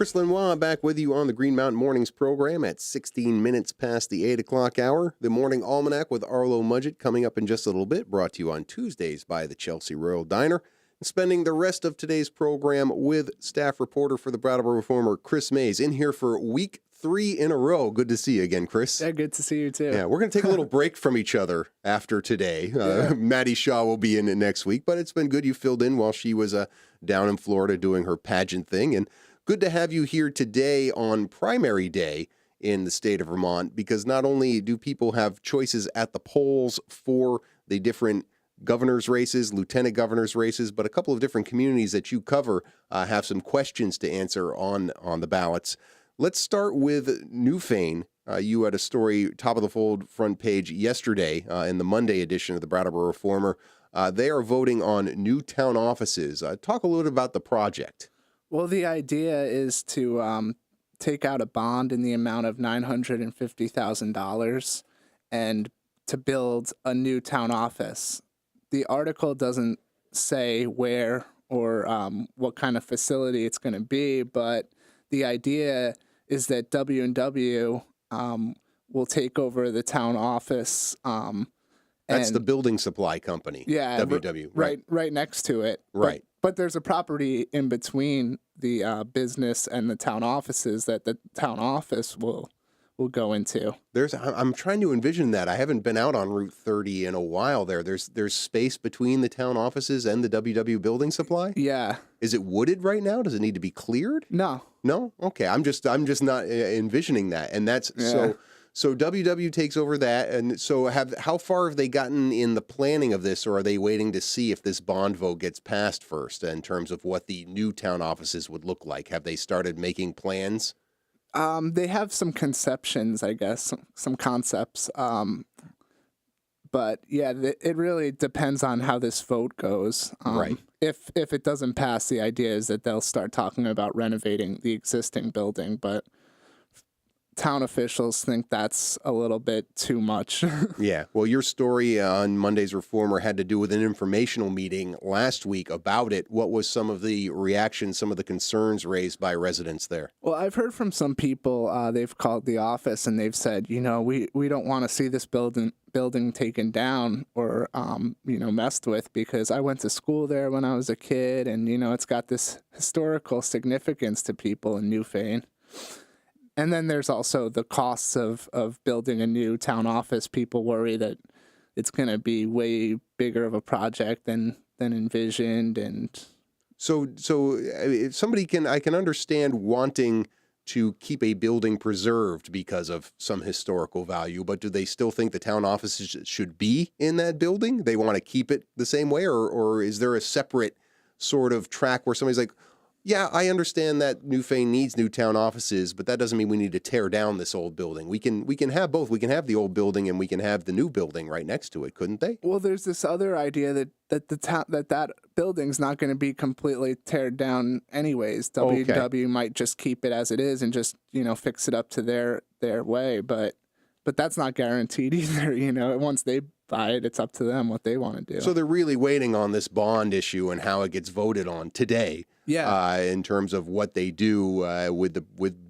Chris Lenois back with you on the Green Mountain Mornings program at 16 minutes past the 8 o'clock hour. The Morning Almanac with Arlo Mudgett coming up in just a little bit, brought to you on Tuesdays by the Chelsea Royal Diner. And spending the rest of today's program with staff reporter for the Brattleboro Reformer, Chris Mays, in here for week 3 in a row. Good to see you again, Chris. Yeah, good to see you too. Yeah, we're going to take a little break from each other after today. Maddie Shaw will be in it next week, but it's been good you filled in while she was down in Florida doing her pageant thing. And good to have you here today on primary day in the state of Vermont, because not only do people have choices at the polls for the different governor's races, lieutenant governor's races, but a couple of different communities that you cover have some questions to answer on the ballots. Let's start with Newfane. You had a story, top of the fold, front page yesterday in the Monday edition of the Brattleboro Reformer. They are voting on new town offices. Talk a little bit about the project. Well, the idea is to take out a bond in the amount of $950,000 and to build a new town office. The article doesn't say where or what kind of facility it's going to be, but the idea is that W&W will take over the town office. That's the building supply company. Yeah, W&W. Right next to it. Right. But there's a property in between the business and the town offices that the town office will go into. I'm trying to envision that. I haven't been out on Route 30 in a while there. There's space between the town offices and the WW building supply? Yeah. Is it wooded right now? Does it need to be cleared? No. No? Okay. I'm just not envisioning that. And that's So WW takes over that, and so how far have they gotten in the planning of this, or are they waiting to see if this bond vote gets passed first in terms of what the new town offices would look like? Have they started making plans? They have some conceptions, I guess, some concepts. But yeah, it really depends on how this vote goes. Right. If it doesn't pass, the idea is that they'll start talking about renovating the existing building, but town officials think that's a little bit too much. Yeah. Well, your story on Monday's Reformer had to do with an informational meeting last week about it. What was some of the reactions, some of the concerns raised by residents there? Well, I've heard from some people, they've called the office and they've said, we don't want to see this building taken down or, messed with, because I went to school there when I was a kid, and, it's got this historical significance to people in Newfane. And then there's also the costs of building a new town office. People worry that it's going to be way bigger of a project than envisioned. And so if somebody I can understand wanting to keep a building preserved because of some historical value, but do they still think the town offices should be in that building? They want to keep it the same way, or is there a separate sort of track where somebody's like, yeah, I understand that Newfane needs new town offices, but that doesn't mean we need to tear down this old building. We can have both. We can have the old building and we can have the new building right next to it, couldn't they? Well, there's this other idea that building's not going to be completely teared down anyways. WW might just keep it as it is and just fix it up to their way, but that's not guaranteed either. Once they buy it, it's up to them what they want to do. So they're really waiting on this bond issue and how it gets voted on today. Yeah. In terms of what they do with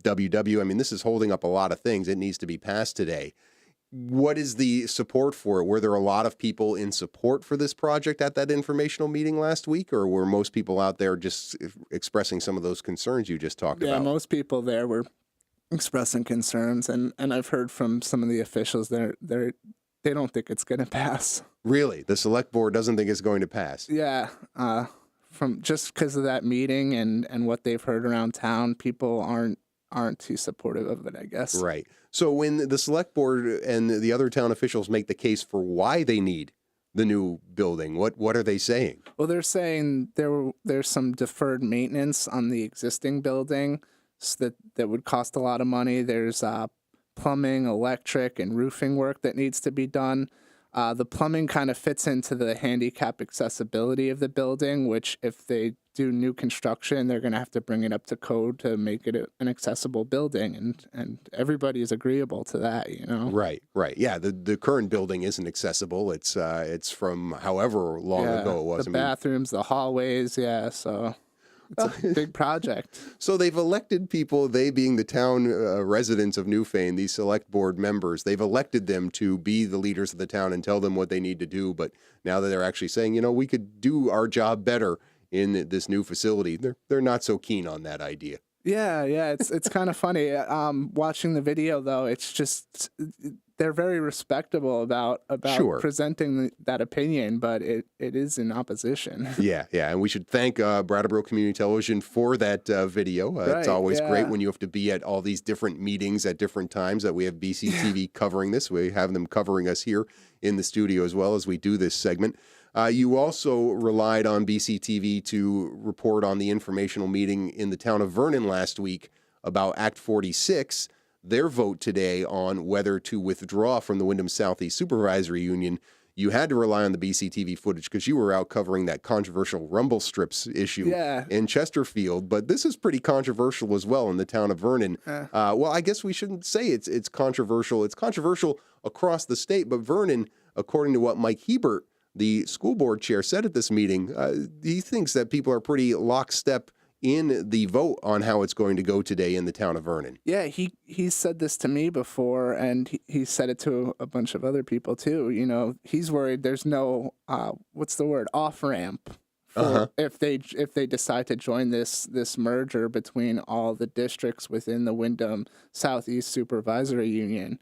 WW. I mean, this is holding up a lot of things. It needs to be passed today. What is the support for it? Were there a lot of people in support for this project at that informational meeting last week, or were most people out there just expressing some of those concerns you just talked about? Yeah, most people there were expressing concerns, and I've heard from some of the officials they don't think it's going to pass. Really? The select board doesn't think it's going to pass? Yeah. From just because of that meeting and what they've heard around town, people aren't too supportive of it, I guess. Right. So when the select board and the other town officials make the case for why they need the new building, what are they saying? Well, they're saying there's some deferred maintenance on the existing building that would cost a lot of money. There's plumbing, electric, and roofing work that needs to be done. The plumbing kind of fits into the handicap accessibility of the building, which if they do new construction, they're going to have to bring it up to code to make it an accessible building, and everybody is agreeable to that, Right. Yeah, the current building isn't accessible. It's from however long ago it was. The bathrooms, the hallways, so. It's a big project. So they've elected people, they being the town residents of Newfane, these select board members, they've elected them to be the leaders of the town and tell them what they need to do. But now that they're actually saying, we could do our job better in this new facility, they're not so keen on that idea. Yeah, it's kind of funny. Watching the video though, it's just they're very respectable about Sure. presenting that opinion, but it is in opposition. Yeah, and we should thank Brattleboro Community Television for that video. It's always great when you have to be at all these different meetings at different times that we have BCTV covering this. We have them covering us here in the studio as well as we do this segment. You also relied on BCTV to report on the informational meeting in the town of Vernon last week about Act 46, their vote today on whether to withdraw from the Windham Southeast Supervisory Union. You had to rely on the BCTV footage because you were out covering that controversial rumble strips issue in Chesterfield. But this is pretty controversial as well in the town of Vernon. Well, I guess we shouldn't say it's controversial. It's controversial across the state, but Vernon, according to what Mike Hebert, the school board chair, said at this meeting, he thinks that people are pretty lockstep in the vote on how it's going to go today in the town of Vernon. Yeah, he said this to me before, and he said it to a bunch of other people too. He's worried there's no off ramp if they decide to join this merger between all the districts within the Windham Southeast Supervisory Union.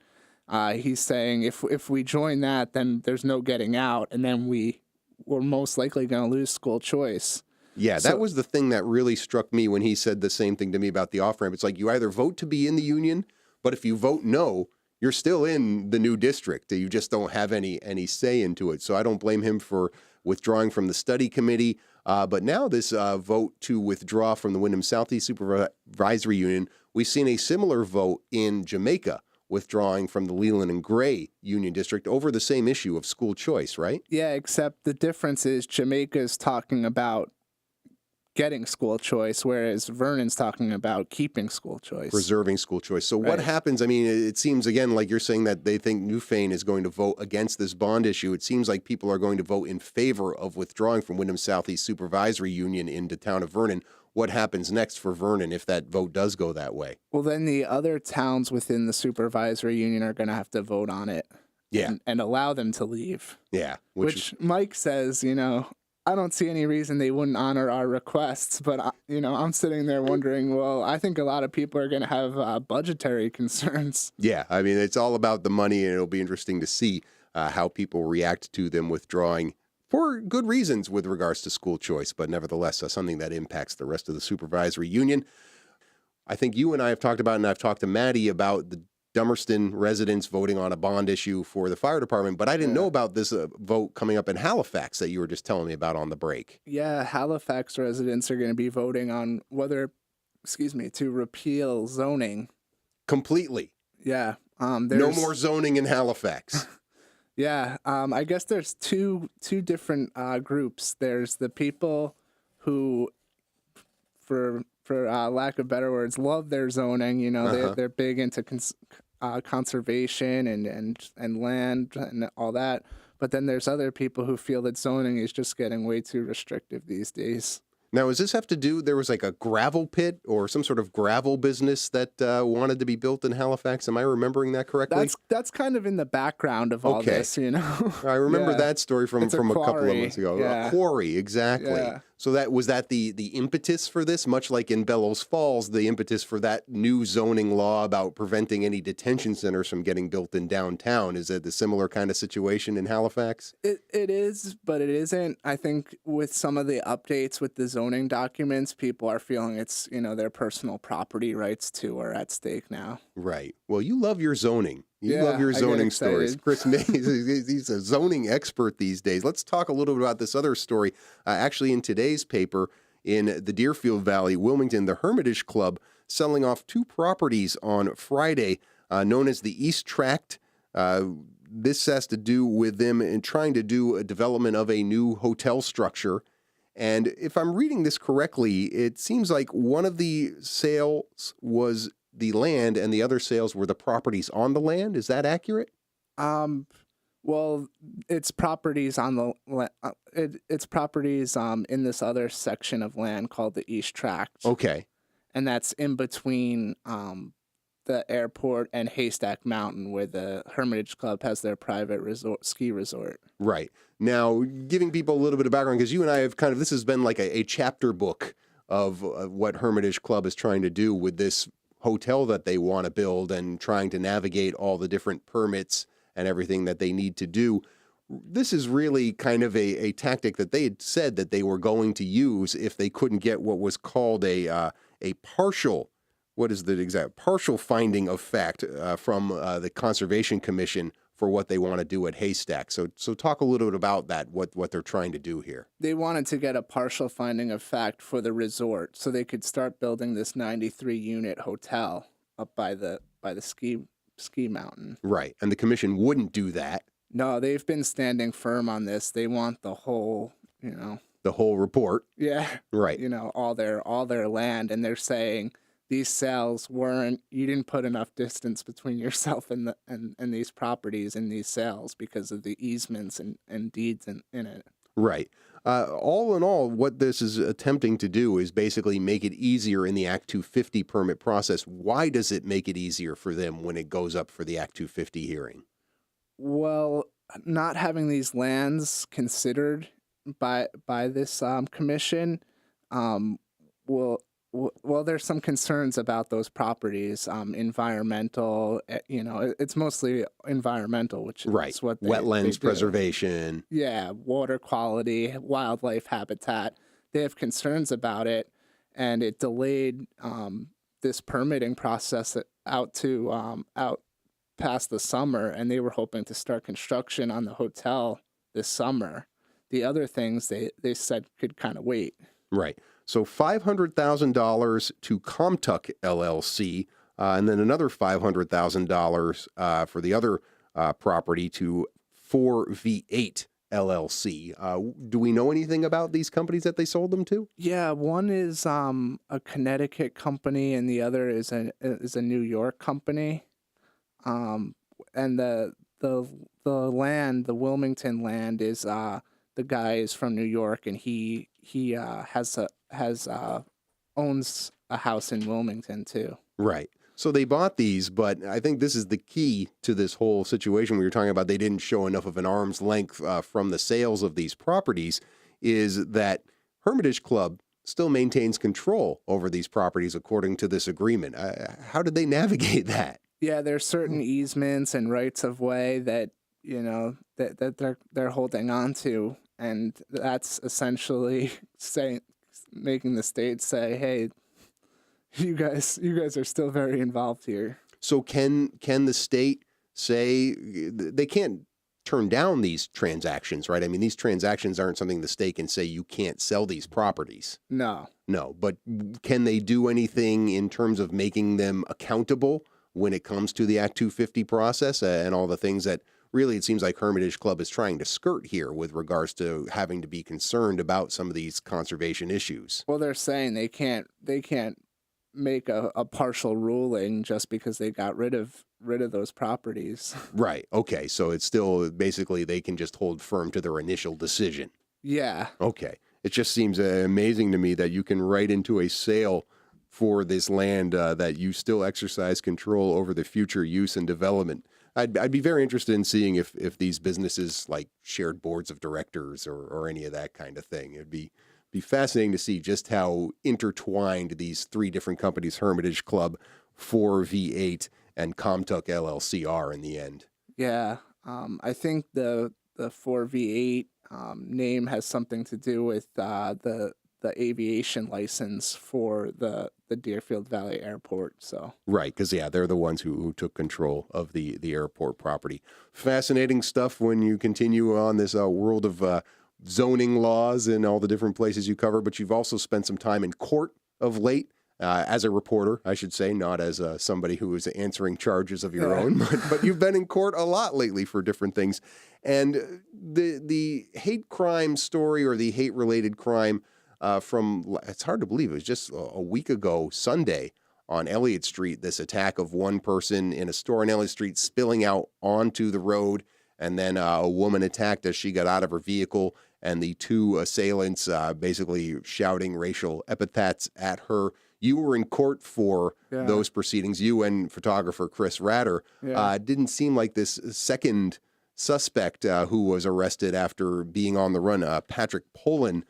He's saying if we join that, then there's no getting out, and then we're most likely going to lose school choice. Yeah, that was the thing that really struck me when he said the same thing to me about the off-ramp. It's like you either vote to be in the union, but if you vote no, you're still in the new district. You just don't have any say into it. So I don't blame him for withdrawing from the study committee. But now this vote to withdraw from the Windham Southeast Supervisory Union, we've seen a similar vote in Jamaica, withdrawing from the Leland and Gray Union District over the same issue of school choice, right? Yeah, except the difference is Jamaica's talking about getting school choice, whereas Vernon's talking about keeping school choice. Preserving school choice. So what happens? I mean, it seems, again, like you're saying that they think Newfane is going to vote against this bond issue. It seems like people are going to vote in favor of withdrawing from Windham Southeast Supervisory Union into town of Vernon. What happens next for Vernon if that vote does go that way? Well, then the other towns within the supervisory union are going to have to vote on it. Yeah. And allow them to leave. Yeah. Which Mike says, I don't see any reason they wouldn't honor our requests, but I'm sitting there wondering, well, I think a lot of people are going to have budgetary concerns. Yeah, I mean, it's all about the money, and it'll be interesting to see how people react to them withdrawing for good reasons with regards to school choice, but nevertheless, something that impacts the rest of the supervisory union. I think you and I have talked about, and I've talked to Maddie about the Dummerston residents voting on a bond issue for the fire department, but I didn't know about this vote coming up in Halifax that you were just telling me about on the break. Yeah, Halifax residents are going to be voting on to repeal zoning. Completely. Yeah. No more zoning in Halifax. Yeah. I guess there's two different groups. There's the people who, for lack of better words, love their zoning. They're big into conservation and land and all that. But then there's other people who feel that zoning is just getting way too restrictive these days. Now, does this have to do, there was like a gravel pit or some sort of gravel business that wanted to be built in Halifax? Am I remembering that correctly? That's kind of in the background of all this, I remember that story from a couple of months ago. Yeah. A quarry, exactly. Yeah. So was that the impetus for this? Much like in Bellows Falls, the impetus for that new zoning law about preventing any detention centers from getting built in downtown. Is it a similar kind of situation in Halifax? It is, but it isn't. I think with some of the updates with the zoning documents, people are feeling it's, their personal property rights too are at stake now. Right. Well, you love your zoning. You love your zoning stories. Chris Mays, he's a zoning expert these days. Let's talk a little bit about this other story. Actually, in today's paper, in the Deerfield Valley, Wilmington, the Hermitage Club selling off 2 properties on Friday, known as the East Tract. This has to do with them in trying to do a development of a new hotel structure. And if I'm reading this correctly, it seems like one of the sales was the land and the other sales were the properties on the land. Is that accurate? Well, it's properties on it's properties in this other section of land called the East Tract, Okay. and that's in between the airport and Haystack Mountain, where the Hermitage Club has their private ski resort. Right. Now, giving people a little bit of background, because you and I have this has been like a chapter book of what Hermitage Club is trying to do with this hotel that they want to build and trying to navigate all the different permits and everything that they need to do. This is really kind of a tactic that they had said that they were going to use if they couldn't get what was called a partial, what is the exact, partial finding of fact from the Conservation Commission for what they want to do at Haystack. So talk a little bit about that, what they're trying to do here. They wanted to get a partial finding of fact for the resort so they could start building this 93-unit hotel up by the ski mountain. Right. And the commission wouldn't do that. No, they've been standing firm on this. They want the whole, The whole report. yeah, Right. all their land, and they're saying these sales you didn't put enough distance between yourself and these properties and these sales because of the easements and deeds in it. Right. All in all, what this is attempting to do is basically make it easier in the Act 250 permit process. Why does it make it easier for them when it goes up for the Act 250 hearing? Well, not having these lands considered by this commission well, there's some concerns about those properties, environmental, it's mostly environmental, which Right. is what Wetlands they do. preservation. Yeah, water quality, wildlife habitat. They have concerns about it, and it delayed this permitting process out past the summer, and they were hoping to start construction on the hotel this summer. The other things they said could kind of wait. Right. So $500,000 to Comtuck LLC, and then another $500,000 for the other property to 4V8 LLC. Do we know anything about these companies that they sold them to? Yeah, one is a Connecticut company, and the other is a New York company. And the land, the Wilmington land, is the guy is from New York, and he owns a house in Wilmington too. Right. So they bought these, but I think this is the key to this whole situation we were talking about. They didn't show enough of an arm's length from the sales of these properties, is that Hermitage Club still maintains control over these properties according to this agreement. How did they navigate that? Yeah, there's certain easements and rights of way that that they're holding on to, and that's essentially making the state say, "Hey, you guys are still very involved here." So can the state say they can't turn down these transactions, right? I mean, these transactions aren't something the state can say you can't sell these properties. No, But can they do anything in terms of making them accountable when it comes to the Act 250 process and all the things that really it seems like Hermitage Club is trying to skirt here with regards to having to be concerned about some of these conservation issues? well, they're saying they can't make a partial ruling just because they got rid of those properties. Right. Okay. So it's still basically they can just hold firm to their initial decision. Yeah. Okay. It just seems amazing to me that you can write into a sale for this land that you still exercise control over the future use and development. I'd be very interested in seeing if these businesses like shared boards of directors or any of that kind of thing. It'd be fascinating to see just how intertwined these three different companies, Hermitage Club, 4V8, and Comtuck LLC, are in the end. Yeah. I think the 4V8 name has something to do with the aviation license for the Deerfield Valley Airport. So Right, because they're the ones who took control of the airport property. Fascinating stuff when you continue on this world of zoning laws and all the different places you cover, but you've also spent some time in court of late. As a reporter, I should say, not as somebody who is answering charges of your own, but you've been in court a lot lately for different things. And the hate crime story or the hate-related crime it's hard to believe, it was just a week ago, Sunday, on Elliott Street, this attack of one person in a store on Elliott Street spilling out onto the road and then a woman attacked as she got out of her vehicle, and the two assailants basically shouting racial epithets at her. You were in court for those proceedings. You and photographer Chris Ratter. Didn't seem like this second suspect who was arrested after being on the run, Patrick Pollan,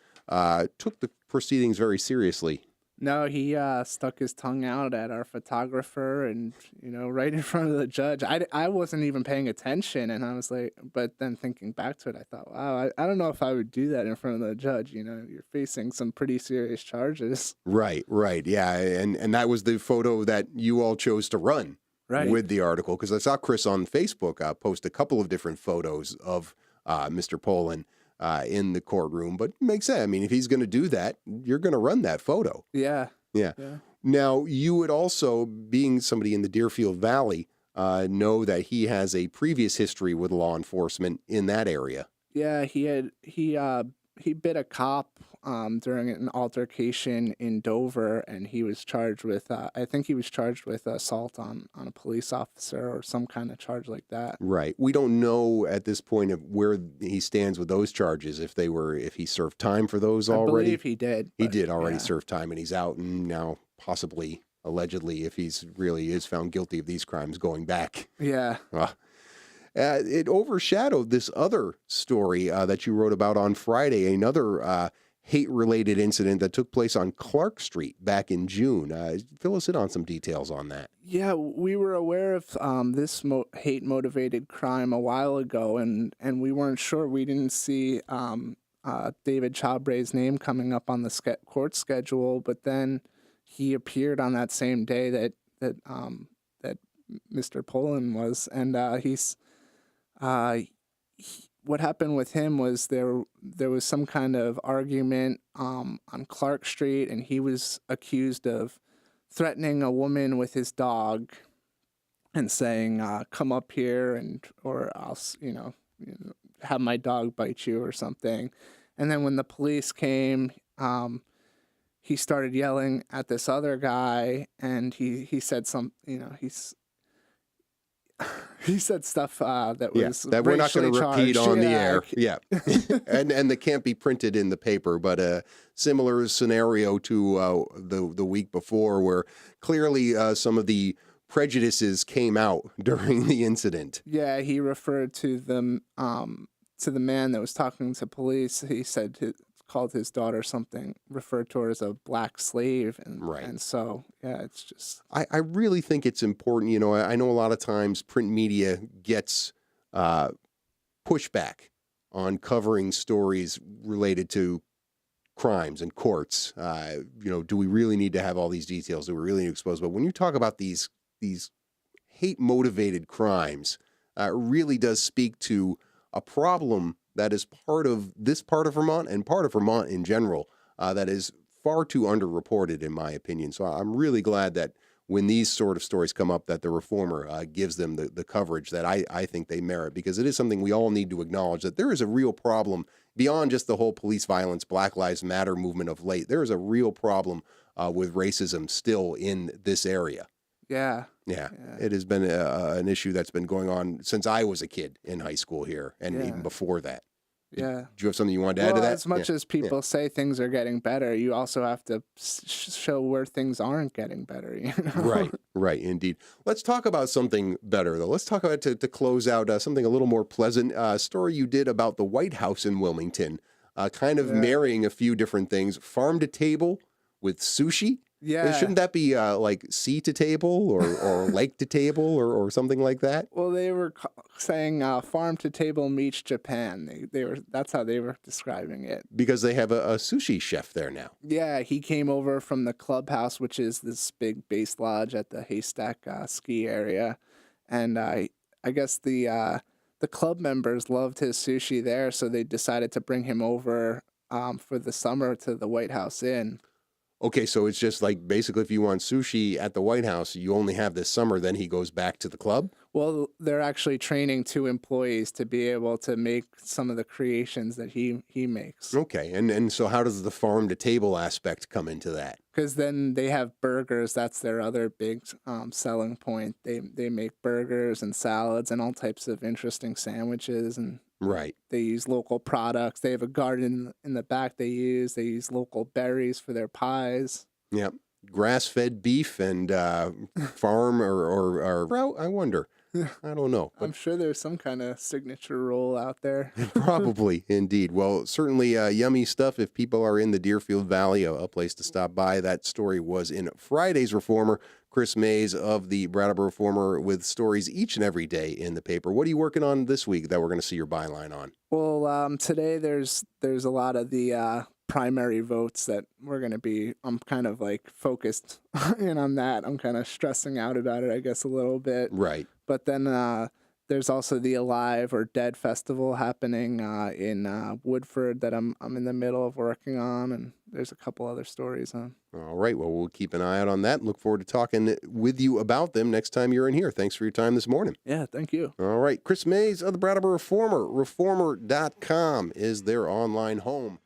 took the proceedings very seriously. No, he stuck his tongue out at our photographer and, right in front of the judge. I wasn't even paying attention, and I was like, but then thinking back to it, I thought, wow, I don't know if I would do that in front of the judge. You're facing some pretty serious charges. Right, yeah, and that was the photo that you all chose to run with the article, because I saw Chris on Facebook post a couple of different photos of Mr. Pollan in the courtroom, but it makes sense. I mean, if he's going to do that, you're going to run that photo. Yeah. Now, you would also, being somebody in the Deerfield Valley, know that he has a previous history with law enforcement in that area. Yeah, he bit a cop during an altercation in Dover, and he was charged with, I think he was charged with assault on a police officer or some kind of charge like that. Right. We don't know at this point of where he stands with those charges, if he served time for those already. I believe he did. He did already serve time, and he's out, and now possibly, allegedly, if he's really is found guilty of these crimes, going back. Yeah. It overshadowed this other story that you wrote about on Friday, another hate-related incident that took place on Clark Street back in June. Fill us in on some details on that. Yeah, we were aware of this hate-motivated crime a while ago, and we weren't sure. We didn't see David Chabre's name coming up on the court schedule, but then he appeared on that same day that Mr. Pollan was, and what happened with him was there was some kind of argument on Clark Street, and he was accused of threatening a woman with his dog and saying, come up here or I'll, have my dog bite you or something. And then when the police came, he started yelling at this other guy, and he said he said stuff that was that we're not going to repeat on the air. Yeah, and that can't be printed in the paper. But a similar scenario to the week before, where clearly some of the prejudices came out during the incident. Yeah, he referred to the man that was talking to police. He said called his daughter something, referred to her as a black slave. And so, yeah, it's just... I really think it's important. I know a lot of times print media gets pushback on covering stories related to crimes and courts. Do we really need to have all these details? Do we really need to expose? But when you talk about these hate-motivated crimes, it really does speak to a problem that is part of this part of Vermont and part of Vermont in general that is far too underreported, in my opinion. So I'm really glad that when these sort of stories come up, that the Reformer gives them the coverage that I think they merit, because it is something we all need to acknowledge, that there is a real problem beyond just the whole police violence, Black Lives Matter movement of late. There is a real problem with racism still in this area. Yeah. It has been an issue that's been going on since I was a kid in high school here, and even before that. Yeah. Do you have something you wanted to add to that? As much as people say things are getting better, you also have to show where things aren't getting better. Right, indeed. Let's talk about something better, though. Let's talk about, to close out, something a little more pleasant. Story you did about the White House in Wilmington, kind of marrying a few different things, farm to table with sushi. Yeah. Shouldn't that be like sea to table or lake to table or something like that? Well, they were saying farm to table meets Japan. That's how they were describing it. Because they have a sushi chef there now. Yeah, he came over from the clubhouse, which is this big base lodge at the Haystack ski area. And I guess the club members loved his sushi there, so they decided to bring him over for the summer to the White House Inn. Okay, so it's just like basically if you want sushi at the White House, you only have this summer, then he goes back to the club? Well, they're actually training 2 employees to be able to make some of the creations that he makes. Okay, and so how does the farm to table aspect come into that? Because then they have burgers. That's their other big selling point. They make burgers and salads and all types of interesting sandwiches, and Right. they use local products. They have a garden in the back they use. They use local berries for their pies. Yeah. Grass-fed beef and farm or well, I wonder. I don't know. I'm sure there's some kind of signature roll out there. Probably, indeed. Well, certainly yummy stuff if people are in the Deerfield Valley, a place to stop by. That story was in Friday's Reformer. Chris Mays of the Brattleboro Reformer with stories each and every day in the paper. What are you working on this week that we're going to see your byline on? Well, today there's a lot of the primary votes that we're going to be, I'm kind of like focused in on that. I'm kind of stressing out about it, I guess, a little bit. Right. But then there's also the Alive or Dead Festival happening in Woodford that I'm in the middle of working on, and there's a couple other stories on. All right. Well, we'll keep an eye out on that and look forward to talking with you about them next time you're in here. Thanks for your time this morning. Yeah, thank you. All right. Chris Mays of the Brattleboro Reformer. Reformer.com is their online home.